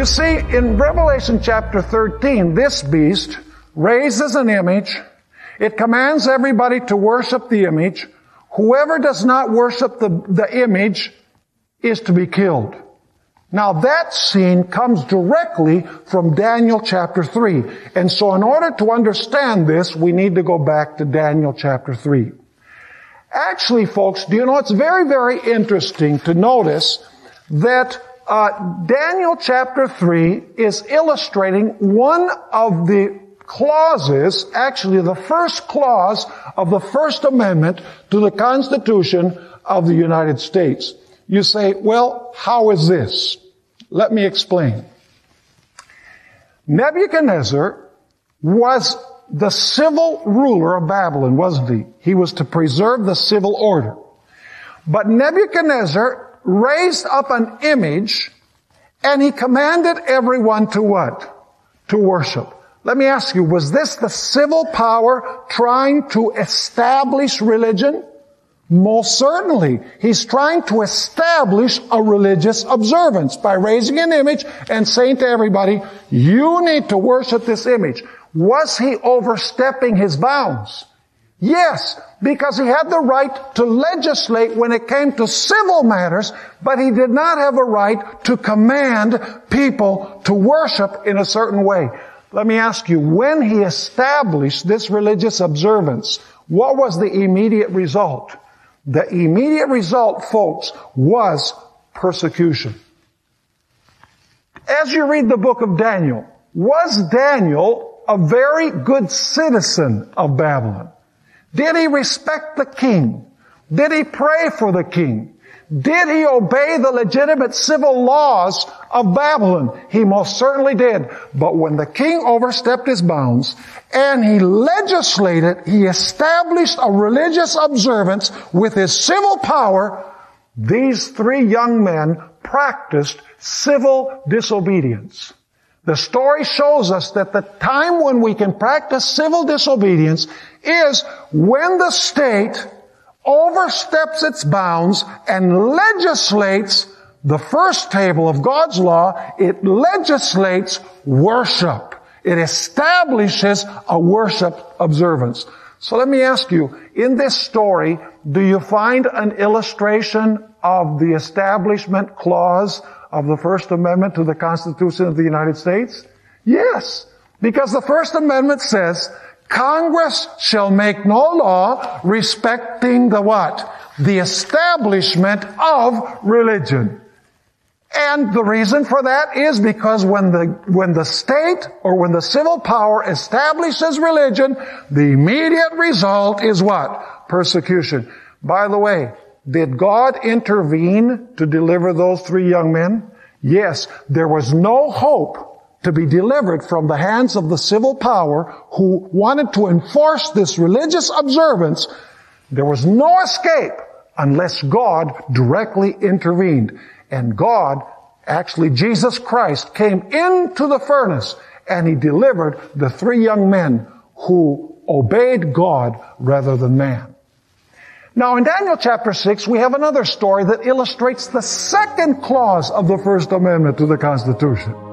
You see, in Revelation chapter 13, this beast raises an image. It commands everybody to worship the image. Whoever does not worship the image is to be killed. Now that scene comes directly from Daniel chapter 3. And so in order to understand this, we need to go back to Daniel chapter 3. Actually, folks, do you know, it's very, very interesting to notice that Daniel chapter 3 is illustrating one of the clauses, actually the first clause of the First Amendment to the Constitution of the United States. You say, well, how is this? Let me explain. Nebuchadnezzar was the civil ruler of Babylon, wasn't he? He was to preserve the civil order. But Nebuchadnezzar raised up an image, and he commanded everyone to what? To worship. Let me ask you, was this the civil power trying to establish religion? Most certainly. He's trying to establish a religious observance by raising an image and saying to everybody, you need to worship this image. Was he overstepping his bounds? Yes, because he had the right to legislate when it came to civil matters, but he did not have a right to command people to worship in a certain way. Let me ask you, when he established this religious observance, what was the immediate result? The immediate result, folks, was persecution. As you read the book of Daniel, was Daniel a very good citizen of Babylon? Did he respect the king? Did he pray for the king? Did he obey the legitimate civil laws of Babylon? He most certainly did. But when the king overstepped his bounds and he legislated, he established a religious observance with his civil power, these three young men practiced civil disobedience. The story shows us that the time when we can practice civil disobedience is when the state oversteps its bounds and legislates the first table of God's law. It legislates worship. It establishes a worship observance. So let me ask you, in this story, do you find an illustration of the establishment clause of the First Amendment to the Constitution of the United States? Yes, because the First Amendment says, Congress shall make no law respecting the what? The establishment of religion. And the reason for that is because when the state or when the civil power establishes religion, the immediate result is what? Persecution. By the way, did God intervene to deliver those three young men? Yes, there was no hope to be delivered from the hands of the civil power who wanted to enforce this religious observance. There was no escape unless God directly intervened. And God, actually Jesus Christ, came into the furnace and he delivered the three young men who obeyed God rather than man. Now in Daniel chapter 6, we have another story that illustrates the second clause of the First Amendment to the Constitution.